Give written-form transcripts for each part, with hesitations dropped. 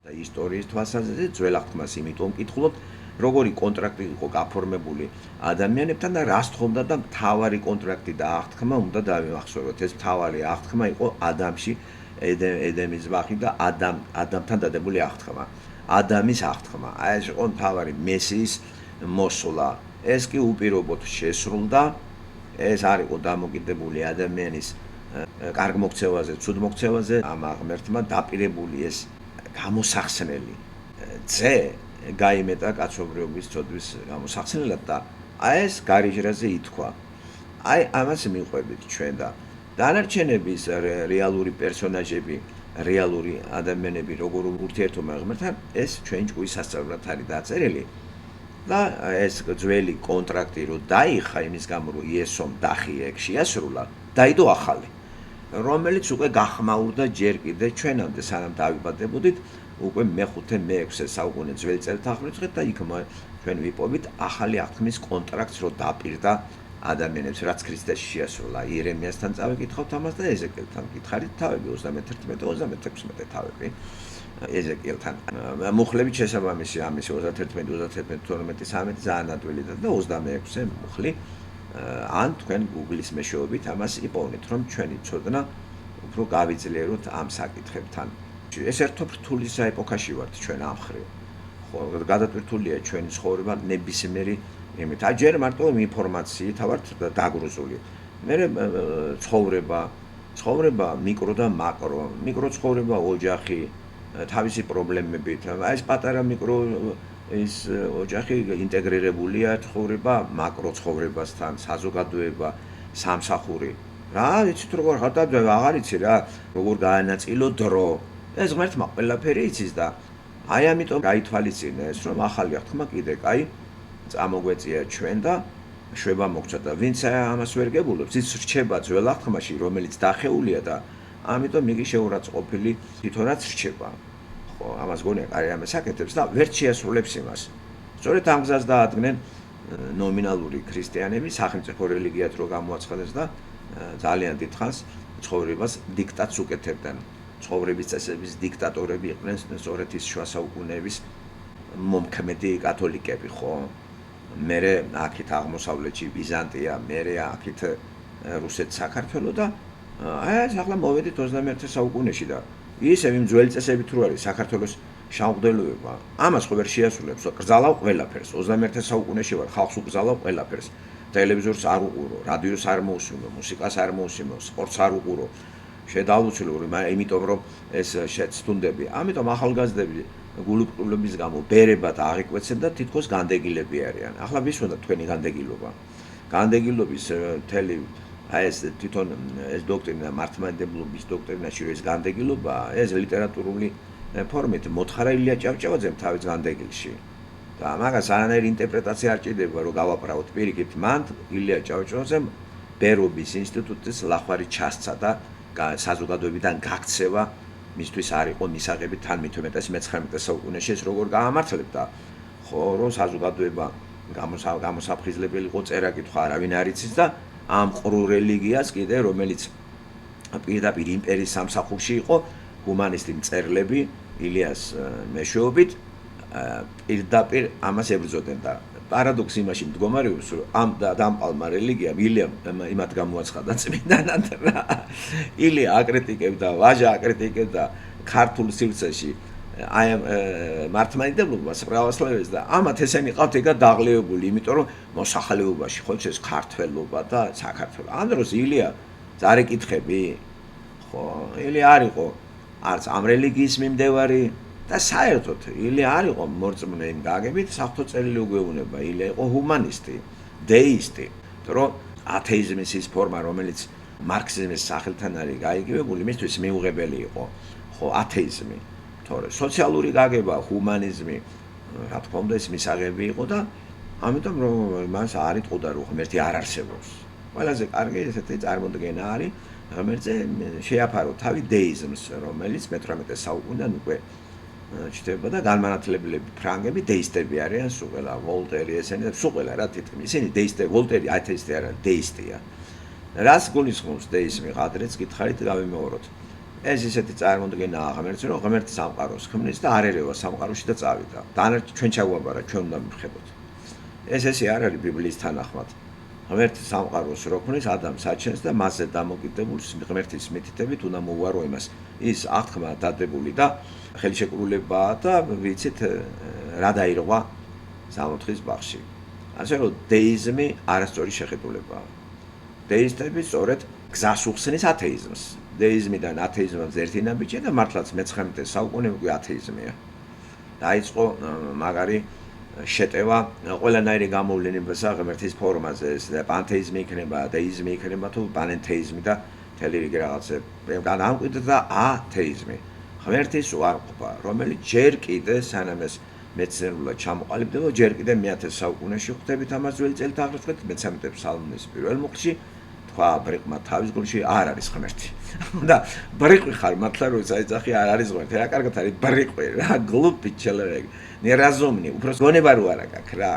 ისტორიის თვალსაზრისით ძველ აღთქმას იმიტომ ვკითხულობთ, როგორი კონტრაქტი იყო გაფორმებული ადამიანებთან და რას თხოვდა და მთავარი კონტრაქტი და აღთქმა უნდა დავიმახსოვროთ. ეს მთავარი აღთქმა იყო ადამში ედემის ბაღი და ადამთან დადებული აღთქმა. ადამის აღთქმა. აი ეს იყო მთავარი მესიის მოსვლა. ეს კი უპირობოდ შესრულდა. ეს არ იყო დამოკიდებული ადამიანის კარგ მოქცევაზე, ცუდ მოქცევაზე, ამ აღმერთმა დაპირებული ეს გამოსახსნელი ძე გაიმეტა კაცობრიობის ცოდვის გამოსახსნელად და აი ეს გარიჟრაზე ითქვა. აი ამას მიყვებით ჩვენ და დანარჩენების რეალური პერსონაჟები, რეალური ადამიანები როგორ ურთიერთობენ აღმერთთან, ეს ჩვენ ჭკუის სასწაულად არის დაწერილი. და ეს ძველი კონტრაქტი რო დაიხა იმის გამო რომ იესომ დახი ეგ შეასრულა, დაიდო ახალი, რომელიც უკვე გახმაურდა ჯერ კიდე ჩვენამდე სანამ დავიბადებოდით, უკვე მე-5 მე-6 საუკუნე ძველი წელთაღრიცხვით და იქ ჩვენ ვიპოვით ახალი აღთქმის კონტრაქტს რო დაპირდა ადამიანებს, რაც ქრისტეში შეასრულა. იერემიასთან წავიკითხავთ ამას და ეზეკიელთან გითხარით თავები 31-36 თავები. ეზეკიელთან მუხლებით შესაბამისი ამის 31-32-33 ძალიან ადვილი და 26 მუხლი ან თქვენ Google-ის მეშვეობით ამას იპოვნით, რომ ჩვენი ცოდნა უფრო გავიძლიეროთ ამ საკითხებთან. ეს ერთოფრთულის ეპოქაში ვართ ჩვენ ამ მხრივ. ხო, გადატვირთულია ჩვენი ცხოვრება ნებისმიერი იმით. აი ჯერ მარტო ინფორმაციით ვართ დაგრუზული. მე ცხოვრება მიკრო და მაკრო, მიკრო ცხოვრება ოჯახი თავისი პრობლემებით. აი ეს პატარა მიკრო ის ოჯახი ინტეგრირებულია ცხოვრება მაკრო ცხოვრებასთან, საზოგადოება, სამსახური. რა იცით როგორ ხარდა, აღარ იცი რა, როგორ გაანაწილო დრო. ეს ღმერთმა ყველაფერი იცის და აი ამიტომ გაითვალისწინა ეს, რომ ახალი აღთქმა კიდე კაი წამოგვეწია ჩვენ და შვება მოგცა და ვინც ამას ვერ გებულობს, ის რჩება ძველ აღთქმაში, რომელიც დახეულია და ამიტომ იგი შეურაცხყოფილი თვითონაც რჩება. ხო, ამას გონია კარი ამას აკეთებს და ვერ შეასრულებს იმას. სწორედ ამ გზას დაადგნენ ნომინალური ქრისტიანები სახელმწიფო რელიგიად რო გამოაცხადეს და ძალიან დიდხანს ცხოვრებას დიქტატს უკეთებდნენ. ცხოვრების წესების დიქტატორები იყვნენ სწორედ ის შუა საუკუნეების მომქმედი კათოლიკები, ხო? მერე აქეთ აღმოსავლეთში ბიზანტია, მერე აქეთ რუსეთ, საქართველო და აი ახლა მოვედით 21 საუკუნეში და ისევ იმ ძველი წესებით რო არის საქართველოს შავყდელოება. ამას ხო ვერ შეასრულებს, კრძალავ ყველაფერს. 21 საუკუნეში ვარ, ხალხს უკრძალავ ყველაფერს. ტელევიზორს არ უყურო, რადიოს არ მოусმინო, მუსიკას არ მოусმინო, სპორტს არ უყურო. შედავუცილო, იმიტომ რომ ეს შეცდუნდები. ამიტომ ახალგაზრდები გულუბრყვილობის გამო ბერებად აღიკვეცენ და თითქოს განდეგილები არიან. ახლა ვის უნდა თქვენი განდეგილობა? განდეგილობის მთელი აი ეს თვითონ ეს დოქტრინა მართლმადიდებლობის დოქტრინაში ეს განდეგილობა, ეს ლიტერატურული ფორმით მოთხარა ილია ჭავჭავაძემ თავის განდეგილში. და მაგას არანაირი ინტერპრეტაცია არ ჭირდება, რომ გავაправოთ პირიქით. მან ილია ჭავჭავაძემ ბერობის ინსტიტუტის ლახვარი ჩასცა და საზოგადოებიდან გაქცევა მისთვის არ იყო მისაღები თან 19 საუკუნეში ეს როგორ გაამართლებდა. ხო, რომ საზოგადოება გამოსაფხიზლებელი იყო წერა კითხვა არავინ არ იცის და ამ ყრუ რელიგიას კიდე რომელიც პირდაპირ იმპერიის სამსახურში იყო ჰუმანისტი მწერლები ილიას მეშვეობით პირდაპირ ამას ებრძოდნენ და პარადოქსი იმაში მდგომარეობს რომ ამ დამპალმა რელიგიამ ილიამ იმათ გამოაცხადა წმინდანად რა ილია აკრიტიკებდა ვაჟა აკრიტიკებდა ქართულ სივრცეში აი მართლმადიდებლობას პრავოსლავიას და ამათ ესენი ყავთ ეგა დაღლევებული იმიტომ რომ მოსახლეობაში ხო ეს ქართველობა და საქართველო ამ დროს ილია ზარეკითხები ხო ილია არ იყო არც ამ რელიგიის მიმდევარი და საერთოდ ილია არ იყო მორწმუნე იმ გაგებით საფრთხო წერილი უგვეუბნება ილია იყო ჰუმანისტი დეისტი რომ ათეიზმის ის ფორმა რომელიც მარქსიზმის სახელთან არის გაიგივებული მისთვის მიუღებელი იყო ხო ათეიზმი თორე სოციალური გაგება ჰუმანიზმი რა თქმა უნდა ეს მისაღები იყო და ამიტომ რომ მას არ იტყოდა რომ ღმერთი არ არსებობს ყველაზე კარგი ესეთი წარმოდგენა არის ღმერთზე შეაფარო თავი დეიზმს რომელიც მე-18 საუკუნიდან უკვე ჩნდება და განმანათლებლები ფრანგები დეისტები არიან სულ ვოლტერი ესენი სულ რა თითქმის ისინი დეისტები ვოლტერი ათეისტი არა დეისტია რას გულისხმობს დეიზმი ადრეც გითხარით გავიმეოროთ ეს ისეთი წარმოდგენაა ღმერთს, რომ ღმერთი სამყაროს ქმნის და არ ერევა სამყაროში და წავიდა. ჩვენ ჩაგვაბარა, ჩვენ უნდა მივხედოთ. ესე არ არის ბიბლიის თანახმად. ღმერთი სამყაროს რო ქმნის, ადამიანს აჩენს და მასზე დამოკიდებულ ღმერთის მითითებით უნდა მოუარო იმას. ის აღთქმა დადებული და ხელშეკრულებაა და ვიცით რა დაირღვა 64-ის ბაღში. ასე რომ დეიზმი არასწორი შეხედულებაა. დეისტები სწორედ გზას უხსნის ათეიზმს. დეიზმიდან ათეიზმამდე ერთი ნაბიჯია და მართლაც მე-19 საუკუნე უკვე ათეიზმია. დაიწყო მაგარი შეტევა ყველანაირი გამოვლენებისა ღმერთის ფორმაზე, ეს პანთეიზმი იქნება, დეიზმი იქნება თუ პანენთეიზმი და მთელი რიგი რაღაცები. განამკვიდრდა და ათეიზმი. ღმერთის უარყოფა, რომელიც ჯერ კიდე სანამ ეს მეცნიერულად ჩამოყალიბდება, ჯერ კიდე მე-10 საუკუნეში ხვდებით ამას ძველი წელთა აღრიცხვით, მე-13 ფსალმის პირველ მუხლში თქვა ბრიყმა თავის გულში არ არის ღმერთი. და ბრიყვი ხარ მართლა როცა ეძახი არ არის ღმერთი. რა კარგად არის ბრიყვი, რა გლუპი ჩელერეგ. ნერაზომნი, უბრალოდ გონება რო არა გაქვს რა.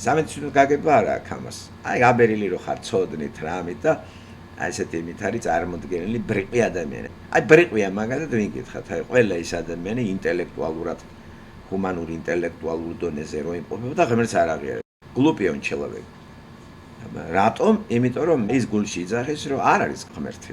სამეცნიერო გაგება არა აქვს ამას. აი აბერილი რო ხარ ცოდნით რამით და აი ესეთი იმით არის წარმოდგენილი ბრიყვი ადამიანი. აი ბრიყვია მაგალითად ვინ გითხათ, აი ყველა ის ადამიანი ინტელექტუალურად ჰუმანურ ინტელექტუალურ დონეზე რო იმყოფება და ღმერთს არ აღიარებს. გლუპიონ ჩელერეგ. რატომ? იმიტომ რომ ის გულში იძახის რომ არ არის ღმერთი.